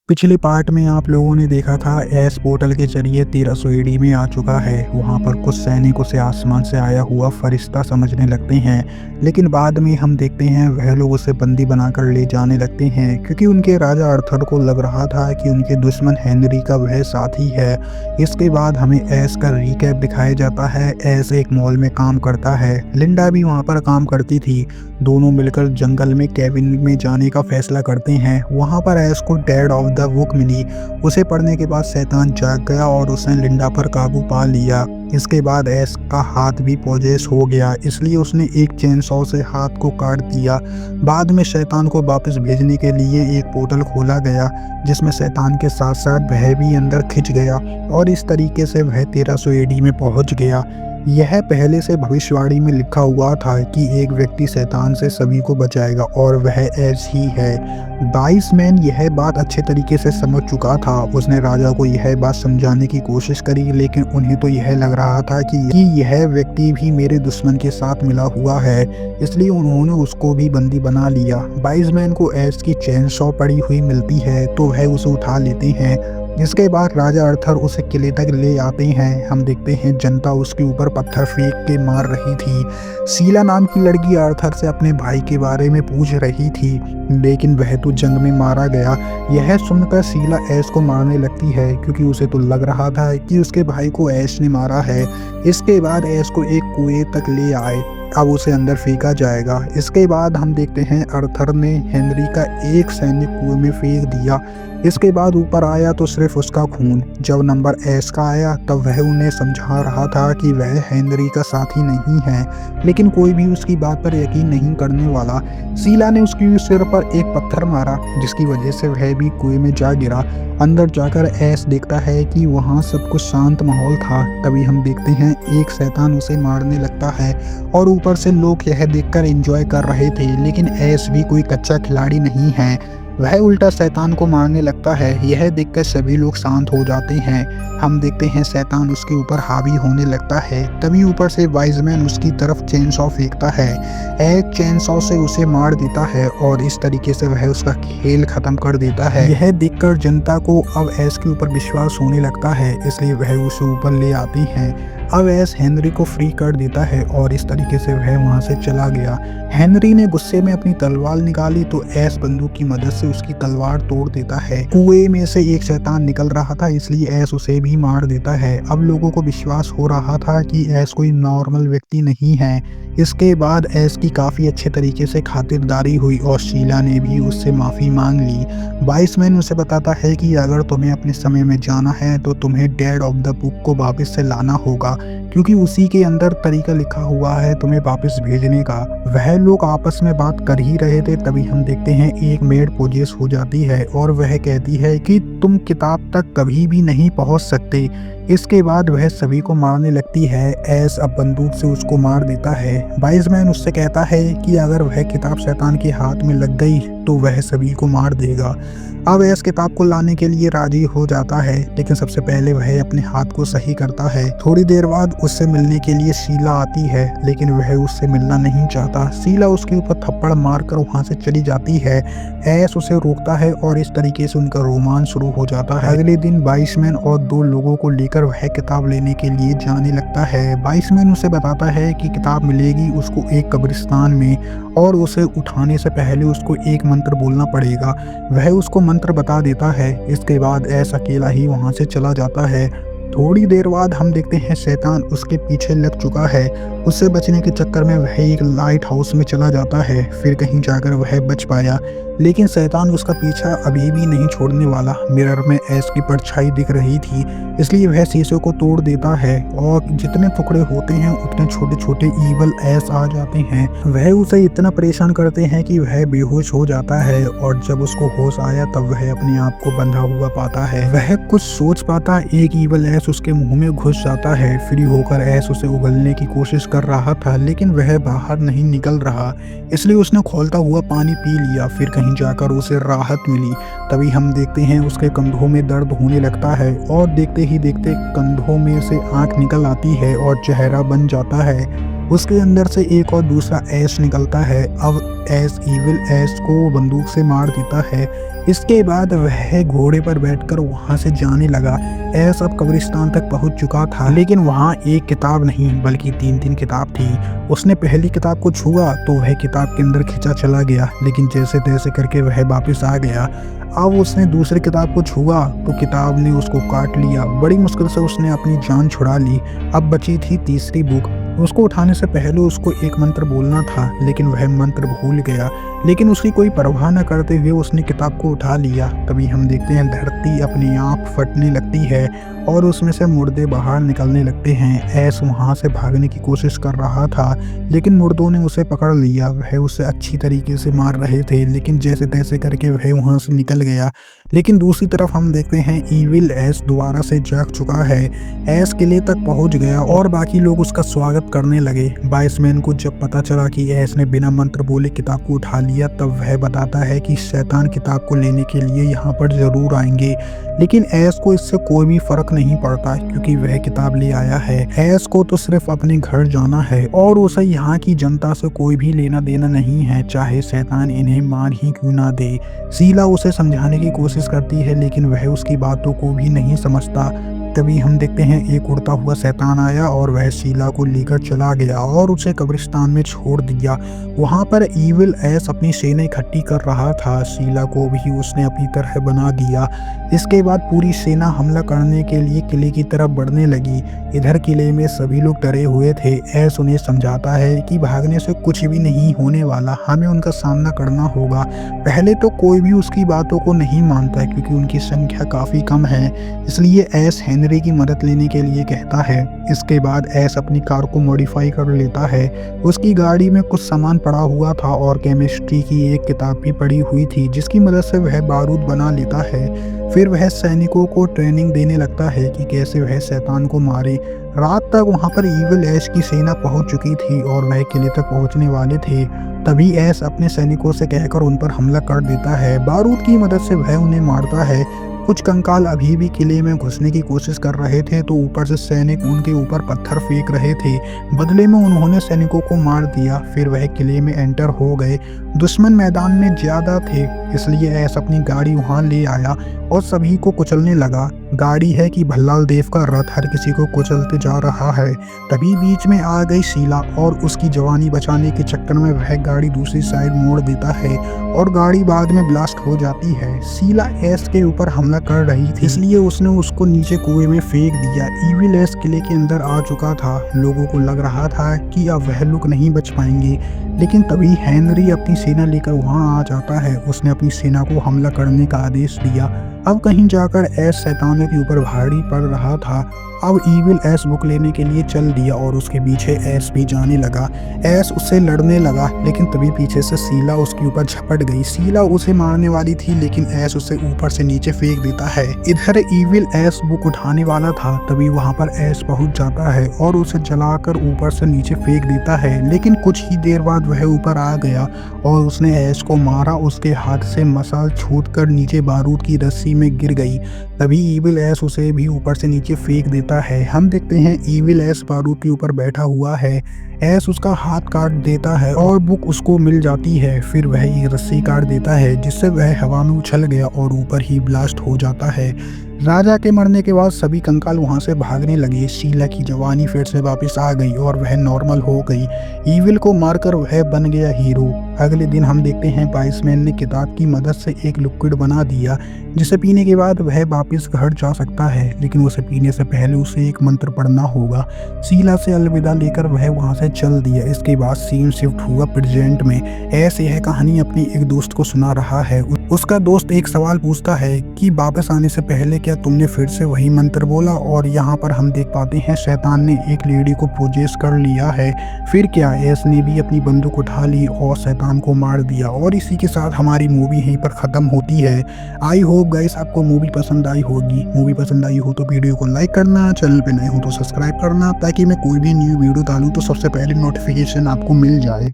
पिछले पार्ट में आप लोगों ने देखा था एस पोर्टल के जरिए 1300 एडी में आ चुका है। वहां पर कुछ सैनिक उसे आसमान से आया हुआ फरिश्ता समझने लगते हैं, लेकिन बाद में हम देखते हैं वह लोग उसे बंदी बनाकर ले जाने लगते हैं, क्योंकि उनके राजा अर्थर को लग रहा था कि उनके दुश्मन हेनरी का वह साथी है। इसके बाद हमें एस का रिकैप दिखाया जाता है। एस एक मॉल में काम करता है, लिंडा भी वहां पर काम करती थी। दोनों मिलकर जंगल में केबिन में जाने का फैसला करते हैं। वहां पर एस को डेड ऑफ द बुक मिली। उसे पढ़ने के बाद शैतान जाग गया और उसने लिंडा पर काबू पा लिया। इसके बाद एस का हाथ भी पॉजेस हो गया, इसलिए उसने एक चेनसॉ से हाथ को काट दिया। बाद में शैतान को वापस भेजने के लिए एक पोर्टल खोला गया, जिसमें शैतान के साथ साथ वह भी अंदर खिंच गया और इस तरीके से वह 1300 एडी में पहुंच गया। यह पहले से भविष्यवाणी में लिखा हुआ था कि एक व्यक्ति शैतान से सभी को बचाएगा और वह एस ही है। वाइस मैन यह बात अच्छे तरीके से समझ चुका था। उसने राजा को यह बात समझाने की कोशिश करी, लेकिन उन्हें तो यह लग रहा था कि यह व्यक्ति भी मेरे दुश्मन के साथ मिला हुआ है, इसलिए उन्होंने उसको भी बंदी बना लिया। वाइस मैन को एस की चेनसॉ पड़ी हुई मिलती है, तो वह उसे उठा लेते हैं। जिसके बाद राजा अर्थर उसे किले तक ले आते हैं। हम देखते हैं जनता उसके ऊपर पत्थर फेंक के मार रही थी। शीला नाम की लड़की अर्थर से अपने भाई के बारे में पूछ रही थी, लेकिन वह तो जंग में मारा गया। यह सुनकर शीला एस को मारने लगती है, क्योंकि उसे तो लग रहा था कि उसके भाई को एस ने मारा है। इसके बाद एस को एक कुएं तक ले आए, अब उसे अंदर फेंका जाएगा। इसके बाद हम देखते हैं अर्थर ने हेनरी का एक सैनिक कुएं में फेंक दिया। इसके बाद ऊपर आया तो सिर्फ उसका खून। जब नंबर एस का आया तब वह उन्हें समझा रहा था कि वह हेनरी का साथी नहीं है, लेकिन कोई भी उसकी बात पर यकीन नहीं करने वाला। शीला ने उसके सिर पर एक पत्थर मारा, जिसकी वजह से वह भी कुएं में जा गिरा। अंदर जाकर एस देखता है कि वहाँ सब कुछ शांत माहौल था। तभी हम देखते हैं एक शैतान उसे मारने लगता है और ऊपर से लोग यह देखकर एंजॉय कर रहे थे, लेकिन एस भी कोई कच्चा खिलाड़ी नहीं है। वह उल्टा शैतान को मारने लगता है। यह देखकर सभी लोग शांत हो जाते हैं। हम देखते हैं शैतान उसके ऊपर हावी होने लगता है। तभी ऊपर से वाइजमैन उसकी तरफ चेनसॉ फेंकता है। एक चेनसॉ से उसे मार देता है और इस तरीके से वह उसका खेल खत्म कर देता है। यह देखकर जनता को अब एस के ऊपर विश्वास होने लगता है, इसलिए वह उसे ऊपर ले आते हैं। अब एस हेनरी को फ्री कर देता है और इस तरीके से वह वहां से चला गया। हेनरी ने गुस्से में अपनी तलवार निकाली तो एस बंदूक की मदद से उसकी तलवार तोड़ देता है। कुएं में से एक शैतान निकल रहा था, इसलिए एस उसे भी मार देता है। अब लोगों को विश्वास हो रहा था कि एस कोई नॉर्मल व्यक्ति नहीं है। इसके बाद एस की काफी अच्छे तरीके से खातिरदारी हुई और शीला ने भी उससे माफी मांग ली। वाइसमैन उसे बताता है कि अगर तुम्हें अपने समय में जाना है तो तुम्हें डेड ऑफ द बुक को वापस से लाना होगा, क्योंकि उसी के अंदर तरीका लिखा हुआ है तुम्हें वापस भेजने का। वह लोग आपस में बात कर ही रहे थे, तभी हम देखते हैं एक मेड पोजेस हो जाती है और वह कहती है कि तुम किताब तक कभी भी नहीं पहुंच सकते। इसके बाद वह सभी को मारने लगती है। एस अब बंदूक से उसको मार देता है। वाइजमैन उससे कहता है कि अगर वह किताब शैतान के हाथ में लग गई तो वह सभी को मार देगा। अब एस किताब को लाने के लिए राजी हो जाता है, लेकिन सबसे पहले वह अपने हाथ को सही करता है। थोड़ी देर बाद उससे मिलने के लिए शीला आती है, लेकिन वह उससे मिलना नहीं चाहता। शीला उसके ऊपर थप्पड़ मारकर वहां से चली जाती है। एस उसे रोकता है और इस तरीके से उनका रोमांस शुरू हो जाता है। अगले दिन वाइसमैन और दो लोगों को लेकर वह किताब लेने के लिए जाने लगता है। वाइसमैन उसे बताता है कि किताब मिलेगी उसको एक कब्रिस्तान में, और उसे उठाने से पहले उसको एक मंत्र बोलना पड़ेगा। वह उसको मंत्र बता देता है। इसके बाद एस अकेला ही वहां से चला जाता है। थोड़ी देर बाद हम देखते हैं शैतान उसके पीछे लग चुका है। उससे बचने के चक्कर में वह एक लाइट हाउस में चला जाता है। फिर कहीं जाकर वह बच पाया, लेकिन शैतान उसका पीछा अभी भी नहीं छोड़ने वाला। मिरर में एस की परछाई दिख रही थी, इसलिए वह शीशे को तोड़ देता है और जितने टुकड़े होते हैं उतने छोटे छोटे ईवल एस आ जाते हैं। वह उसे इतना परेशान करते हैं कि वह बेहोश हो जाता है, और जब उसको होश आया तब वह अपने आप को बंधा हुआ पाता है। वह कुछ सोच पाता, एक ईवल एस उसके मुंह में घुस जाता है। फ्री होकर एस उसे उगलने की कोशिश कर रहा था, लेकिन वह बाहर नहीं निकल रहा, इसलिए उसने खौलता हुआ पानी पी लिया। फिर कहीं जाकर उसे राहत मिली। तभी हम देखते हैं उसके कंधों में दर्द होने लगता है, और देखते ही देखते कंधों में से आंख निकल आती है और चेहरा बन जाता है। उसके अंदर से एक और दूसरा एस निकलता है। अब एस ईविल एस को बंदूक से मार देता है। इसके बाद वह घोड़े पर बैठकर वहां से जाने लगा। एस अब कब्रिस्तान तक पहुंच चुका था, लेकिन वहां एक किताब नहीं बल्कि 3-3 किताब थी। उसने पहली किताब को छुआ तो वह किताब के अंदर खिंचा चला गया, लेकिन जैसे तैसे करके वह वापस आ गया। अब उसने दूसरी किताब को छुआ तो किताब ने उसको काट लिया। बड़ी मुश्किल से उसने अपनी जान छुड़ा ली। अब बची थी तीसरी बुक। उसको उठाने से पहले उसको एक मंत्र बोलना था, लेकिन वह मंत्र भूल गया। लेकिन उसकी कोई परवाह न करते हुए उसने किताब को उठा लिया। तभी हम देखते हैं धरती अपने आप फटने लगती है और उसमें से मुर्दे बाहर निकलने लगते हैं। एस वहां से भागने की कोशिश कर रहा था, लेकिन मुर्दों ने उसे पकड़ लिया। वह उसे अच्छी तरीके से मार रहे थे, लेकिन जैसे तैसे करके वह वहां से निकल गया। लेकिन दूसरी तरफ हम देखते हैं ईविल एस दोबारा से जाग चुका है। एस किले तक पहुंच गया और बाकी लोग उसका स्वागत करने लगे। बाइसमैन को जब पता चला कि एस ने बिना मंत्र बोले किताब को उठा लिया, तब वह बताता है कि शैतान किताब को लेने के लिए यहाँ पर जरूर आएंगे। लेकिन एस को इससे कोई भी फर्क नहीं पड़ता, क्योंकि वह किताब ले आया है। एस को तो सिर्फ अपने घर जाना है और उसे यहाँ की जनता से कोई भी लेना देना नहीं है, चाहे शैतान इन्हें मार ही क्यों ना दे। शीला उसे समझाने की कोशिश करती है, लेकिन वह उसकी बातों को भी नहीं समझता। तभी हम देखते हैं एक उड़ता हुआ शैतान आया और वह शीला को लेकर चला गया और उसे कब्रिस्तान में छोड़ दिया। वहां पर ईविल एस अपनी सेना इकट्ठी कर रहा था। शीला को भी उसने अपनी तरह बना दिया। इसके बाद पूरी सेना हमला करने के लिए किले की तरफ बढ़ने लगी। इधर किले में सभी लोग डरे हुए थे। एस उन्हें समझाता है कि भागने से कुछ भी नहीं होने वाला, हमें उनका सामना करना होगा। पहले तो कोई भी उसकी बातों को नहीं मानता है, क्योंकि उनकी संख्या काफी कम है। इसलिए एस हेनरी की मदद लेने के लिए कहता है। इसके बाद एस अपनी कार को मॉडिफाई कर लेता है। उसकी गाड़ी में कुछ सामान पड़ा हुआ था और केमिस्ट्री की एक किताब भी पड़ी हुई थी, जिसकी मदद से वह बारूद बना लेता है। फिर वह सैनिकों को ट्रेनिंग देने लगता है कि कैसे वह शैतान को मारे। रात तक वहां पर ईविल एस की सेना पहुंच चुकी थी और वह किले तक पहुंचने वाले थे। तभी एस अपने सैनिकों से कहकर उन पर हमला कर देता है। बारूद की मदद से वह उन्हें मारता है। कुछ कंकाल अभी भी किले में घुसने की कोशिश कर रहे थे, तो ऊपर से सैनिक उनके ऊपर पत्थर फेंक रहे थे। बदले में उन्होंने सैनिकों को मार दिया। फिर वह किले में एंटर हो गए। दुश्मन मैदान में ज्यादा थे, इसलिए एस अपनी गाड़ी वहां ले आया और सभी को कुचलने लगा। गाड़ी है कि भल्लाल देव का रथ हर किसी को कुचलते जा रहा है। तभी बीच में आ गई शीला और उसकी जवानी बचाने के चक्कर में वह गाड़ी दूसरी साइड मोड़ देता है और गाड़ी बाद में ब्लास्ट हो जाती है। शीला एस के ऊपर हमला कर रही थी, इसलिए उसने उसको नीचे कुएं में फेंक दिया। ईविल एस किले के अंदर आ चुका था। लोगों को लग रहा था कि अब वह लोग नहीं बच पाएंगे, लेकिन तभी हेनरी अपनी सेना लेकर वहां आ जाता है। उसने अपनी सेना को हमला करने का आदेश दिया। अब कहीं जाकर एस शैतानों के ऊपर भारी पड़ रहा था। अब ईविल एस बुक लेने के लिए चल दिया और उसके पीछे एस भी जाने लगा। एस उससे लड़ने लगा, लेकिन तभी पीछे से शीला उसके ऊपर झपट गई। शीला उसे मारने वाली थी, लेकिन एस उसे ऊपर से नीचे फेंक देता है। इधर ईविल एस बुक उठाने वाला था, तभी वहां पर एस पहुंच जाता है और उसे जलाकर ऊपर से नीचे फेंक देता है। लेकिन कुछ ही देर बाद वह ऊपर आ गया और उसने एस को मारा। उसके हाथ से मसाल छूटकर नीचे बारूद की रस्सी में गिर गई। तभी ईविल एस उसे भी ऊपर से नीचे फेंक देता है। हम देखते हैं ईविल एस बारूद के ऊपर बैठा हुआ है। एस उसका हाथ काट देता है और बुक उसको मिल जाती है। फिर वह एक रस्सी काट देता है, जिससे वह हवा में उछल गया और ऊपर ही ब्लास्ट हो जाता है। राजा के मरने के बाद सभी कंकाल वहां से भागने लगे। शीला की जवानी फिर से वापस आ गई और वह नॉर्मल हो गई। ईविल को मारकर वह बन गया हीरो। अगले दिन हम देखते हैं बाइसमैन ने किताब की मदद से एक लिक्विड बना दिया, जिसे पीने के बाद वह वापस घर जा सकता है, लेकिन उसे पीने से पहले उसे एक मंत्र पढ़ना होगा। शीला से अलविदा लेकर वह वहां से चल दिया। इसके बाद सीन शिफ्ट हुआ प्रेजेंट में। ऐसे यह कहानी अपने एक दोस्त को सुना रहा है। उसका दोस्त एक सवाल पूछता है कि वापस आने से पहले क्या तुमने फिर से वही मंत्र बोला? और यहाँ पर हम देख पाते हैं शैतान ने एक लेडी को पोजेस कर लिया है। फिर क्या एस ने भी अपनी बंदूक उठा ली और शैतान को मार दिया। और इसी के साथ हमारी मूवी यहीं पर खत्म होती है। आई होप गाइस आपको मूवी पसंद आई होगी। मूवी पसंद आई हो तो वीडियो को लाइक करना, चैनल पे नए हो तो सब्सक्राइब करना, ताकि मैं कोई भी न्यू वीडियो डालूं तो सबसे पहले नोटिफिकेशन आपको मिल जाए।